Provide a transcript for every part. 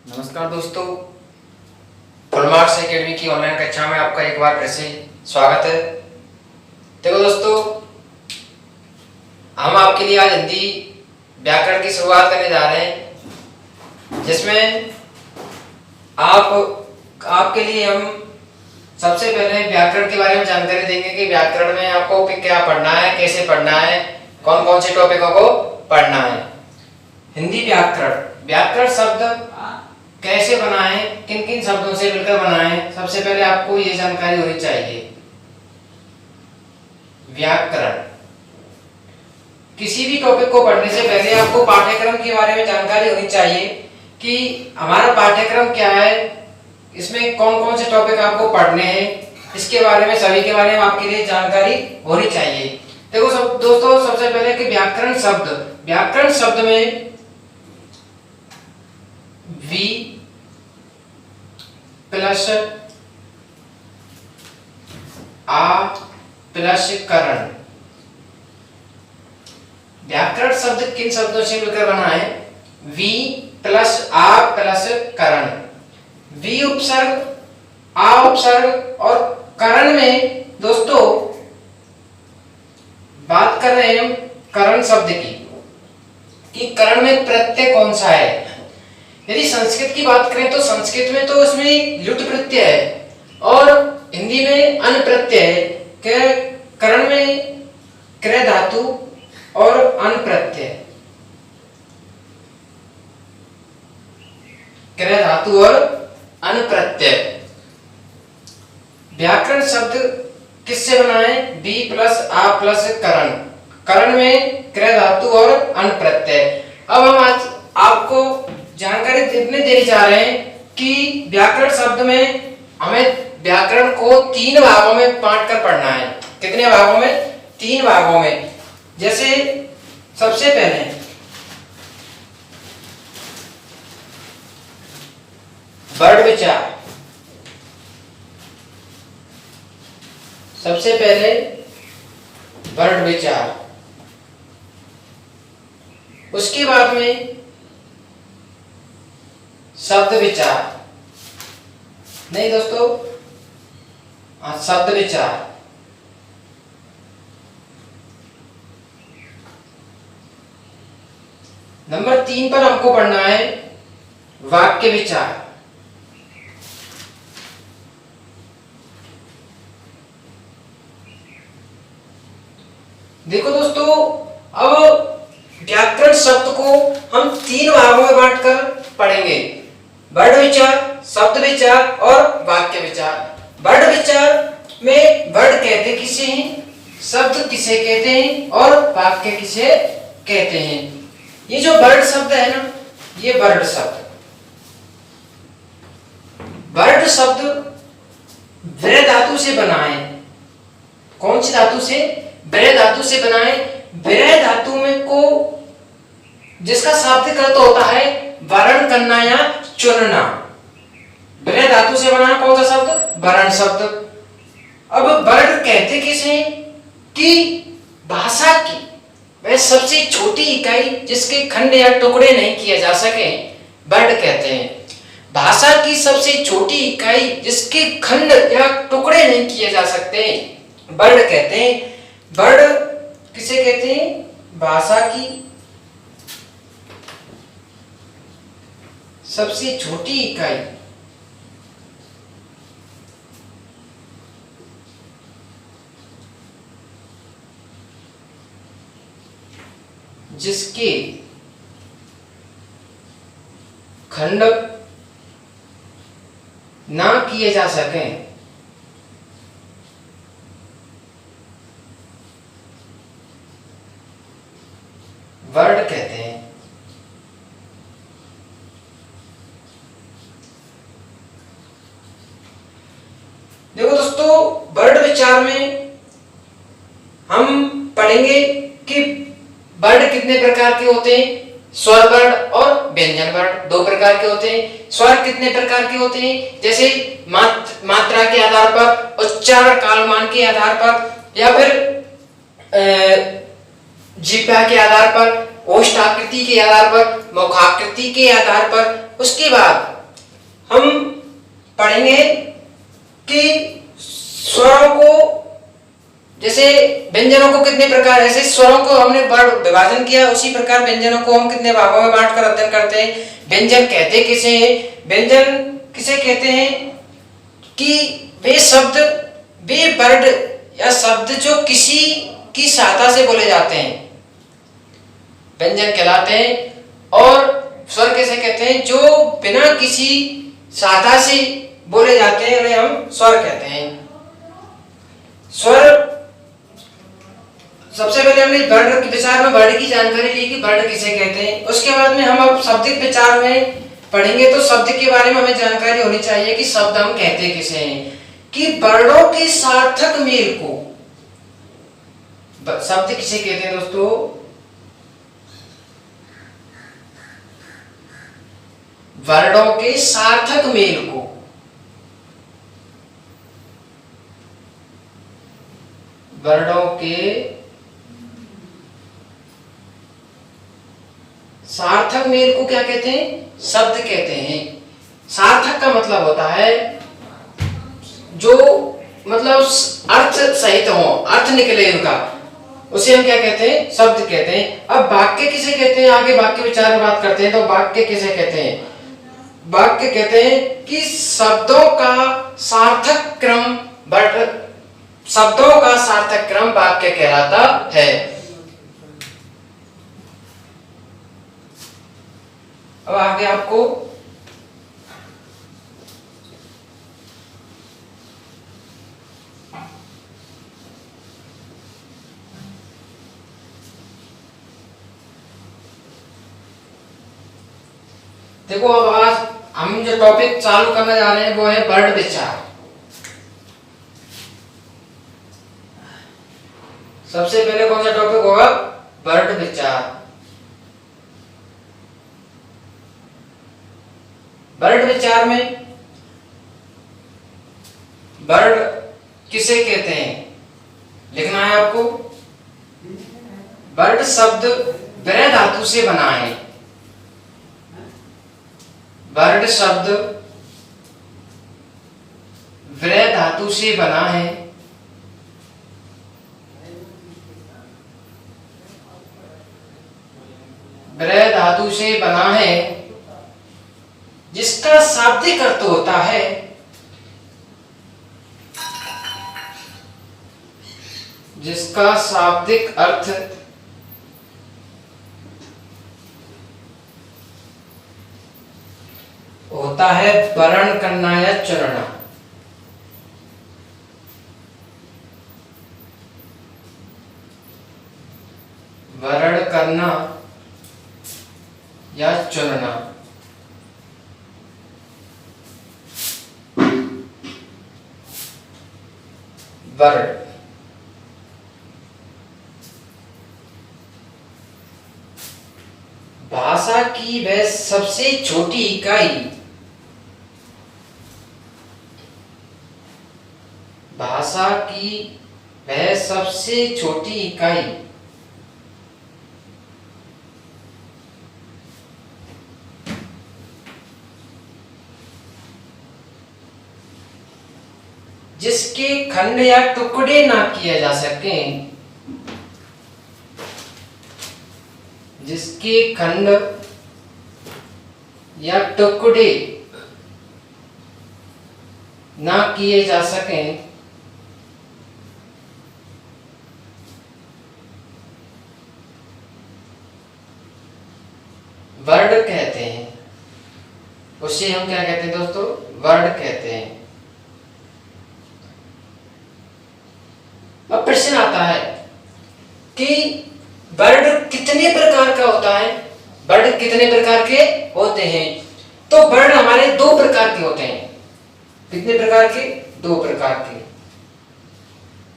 नमस्कार दोस्तों, full marks academy की ऑनलाइन कक्षा में आपका एक बार फिर से स्वागत है। देखो दोस्तों, हम आपके लिए आज हिंदी व्याकरण की शुरुआत करने जा रहे हैं, जिसमें आपके लिए हम सबसे पहले व्याकरण के बारे में जानकारी देंगे कि व्याकरण में आपको क्या पढ़ना है, कैसे पढ़ना है, कौन कौन से टॉपिकों को पढ़ना है। हिंदी व्याकरण शब्द कैसे बना है, किन किन शब्दों से मिलकर बना है, सबसे पहले आपको ये जानकारी होनी चाहिए। व्याकरण, किसी भी टॉपिक को पढ़ने से पहले आपको पाठ्यक्रम के बारे में जानकारी होनी चाहिए कि हमारा पाठ्यक्रम क्या है, इसमें कौन कौन से टॉपिक आपको पढ़ने हैं, इसके बारे में सभी के बारे में आपके लिए जानकारी होनी चाहिए। देखो दोस्तों, सबसे पहले कि व्याकरण शब्द में वी प्लस आ प्लस करण। व्याकरण शब्द किन शब्दों से मिलकर बना है? वी प्लस आ प्लस करण। वी उपसर्ग, आ उपसर्ग और करण में दोस्तों बात कर रहे हैं हम करण शब्द की, कि करण में प्रत्यय कौन सा है। यदि संस्कृत की बात करें तो संस्कृत में तो उसमें लुट प्रत्यय है और हिंदी में अन प्रत्यय है। करण में क्र धातु और अन प्रत्यय, क्र धातु और अन प्रत्यय। व्याकरण शब्द किससे बना है? बी प्लस आ प्लस करण। करण में क्र धातु और अन प्रत्यय। अब हम आज आपको जानकारी इतने देने जा रहे हैं कि व्याकरण शब्द में हमें व्याकरण को 3 भागों में बांट कर पढ़ना है। कितने भागों में? 3 भागों में। जैसे सबसे पहले वर्ड विचार, सबसे पहले वर्ड विचार, उसके बाद में शब्द विचार, नहीं दोस्तों, शब्द विचार, नंबर 3 पर हमको पढ़ना है वाक्य विचार। देखो दोस्तों, अब व्याकरण शब्द को हम 3 भागों में बांटकर पढ़ेंगे। वर्ड विचार, शब्द विचार और वाक्य विचार। वर्ड विचार में वर्ड कहते किसे हैं, शब्द किसे कहते हैं और वाक्य किसे कहते हैं। ये जो वर्ड शब्द है ना, ये वर्ड शब्द व्रय धातु से बना है। कौन सी धातु से? व्रय धातु से बना है। व्रय धातु में को जिसका शाब्दिक अर्थ होता है वर्ण करना या चुनना। व्रय धातु से बना कौन सा शब्द? वर्ण शब्द। अब वर्ण कहते किसे? कि भाषा की वह सबसे छोटी इकाई जिसके खंड या टुकड़े नहीं किए जा सके, वर्ण कहते हैं। भाषा की सबसे छोटी इकाई जिसके खंड या टुकड़े नहीं किए जा सकते, वर्ण कहते हैं। वर्ण किसे कहते हैं? भाषा की सबसे छोटी इकाई जिसके खंड ना किए जा सके, वर्ण कहते हैं। देखो दोस्तों, वर्ड विचार में हम पढ़ेंगे कि वर्ण कितने प्रकार के होते हैं। स्वर वर्ण और व्यंजन वर्ण 2 प्रकार के होते हैं। स्वर कितने प्रकार के होते हैं? जैसे मात्रा के आधार पर, उच्चारण कालमान के आधार पर, या फिर जिह्वा के आधार पर, ओष्ठ आकृति के आधार पर, मुखाकृति के आधार पर। उसके बाद हम पढ़ेंगे कि स्वरों को, जैसे व्यंजनों को कितने प्रकार, ऐसे स्वरों को हमने विभाजन किया, उसी प्रकार व्यंजनों को हम कितने भागों में बांटकर अध्ययन करते हैं। व्यंजन कहते किसे हैं? व्यंजन किसे कहते हैं कि वे शब्द, वे वर्ड या शब्द जो किसी की सहायता से बोले जाते हैं, व्यंजन कहलाते हैं। और स्वर किसे कहते हैं? जो बिना किसी सहायता से बोले जाते हैं, उन्हें हम स्वर कहते हैं। स्वर, सबसे पहले हमने वर्ण के विचार में वर्ण की जानकारी ली कि वर्ण किसे कहते हैं। उसके बाद में हम अब शब्दिक विचार में पढ़ेंगे, तो शब्द के बारे में हमें जानकारी होनी चाहिए कि शब्द हम कहते किसे हैं। कि वर्णों के सार्थक मेल को शब्द किसे कहते हैं दोस्तों? वर्णों के सार्थक मेल को, वर्णों के सार्थक मेल को क्या कहते हैं? शब्द कहते हैं। सार्थक का मतलब होता है जो मतलब अर्थ सहित हो, अर्थ निकले उनका, उसे हम क्या कहते हैं? शब्द कहते हैं। अब वाक्य किसे कहते हैं? आगे वाक्य विचार में बात करते हैं। तो वाक्य किसे कहते हैं? वाक्य कहते हैं कि शब्दों का सार्थक क्रम, शब्दों का सार्थक क्रम वाक्य कहलाता है। अब आगे आपको देखो, अब आज हम जो टॉपिक चालू करने जा रहे हैं वो है वर्ड विचार। सबसे पहले कौन सा टॉपिक होगा? वर्ड विचार। वर्ड विचार में वर्ड किसे कहते हैं लिखना है आपको। वर्ड शब्द विरह धातु से बना है। वर्ड शब्द विरह धातु से बना है। विरह धातु से बना है, जिसका शाब्दिक अर्थ होता है जिसका शाब्दिक अर्थ होता है वर्ण करना या चुनना। वर्ण करना या चुनना। वर्ण भाषा की वह सबसे छोटी इकाई, भाषा की वह सबसे छोटी इकाई जिसके खंड या टुकड़े ना किए जा सके, जिसके खंड या टुकड़े ना किए जा सकें, वर्ड कहते हैं। उसे हम क्या कहते हैं दोस्तों? वर्ड कहते हैं। अब प्रश्न आता है कि वर्ड कितने प्रकार का होता है? वर्ड कितने प्रकार के होते हैं? तो वर्ड हमारे दो प्रकार के होते हैं। कितने प्रकार के? दो प्रकार के।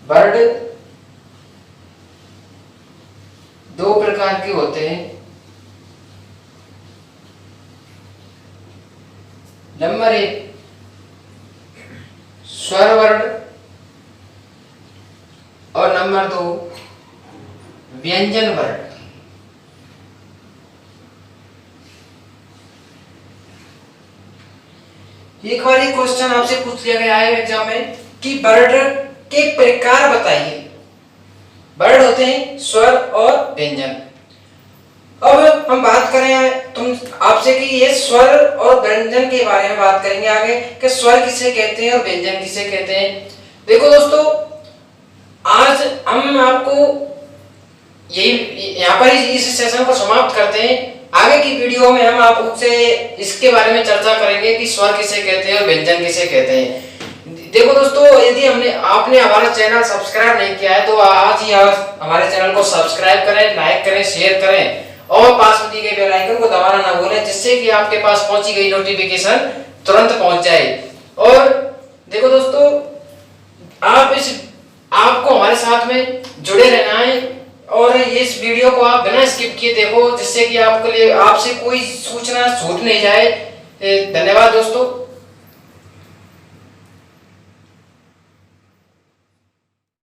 वर्ड दो प्रकार के होते हैं। नंबर 1 स्वर वर्ण और नंबर 2 व्यंजन वर्ण। एक बार ये क्वेश्चन आपसे पूछ लिया गया है एग्जाम में कि वर्ड के प्रकार बताइए। वर्ड होते हैं स्वर और व्यंजन। अब हम बात करें तुम आपसे कि ये स्वर और व्यंजन के बारे में बात करेंगे आगे कि स्वर किसे कहते हैं और व्यंजन किसे कहते हैं। देखो दोस्तों, आज हम आपको यही यहाँ पर इस सेशन को समाप्त करते हैं। आगे की वीडियो में हम आपसे इसके बारे में चर्चा करेंगे कि स्वर किसे कहते हैं और व्यंजन किसे कहते हैं। देखो दोस्तों, यदि आपने हमारा चैनल सब्सक्राइब नहीं किया है तो आज ही हमारे चैनल को सब्सक्राइब करें, लाइक करें, शेयर करें और पास में दी गई बेल आइकन को दबाना ना भूलें, जिससे कि आपके पास पहुंची गई नोटिफिकेशन तुरंत पहुंच जाए। और देखो दोस्तों, आपको हमारे साथ में जुड़े रहना है और इस वीडियो को आप बिना स्किप किए देखो, जिससे कि आपके लिए आपसे कोई सूचना छूट नहीं जाए। धन्यवाद दोस्तों।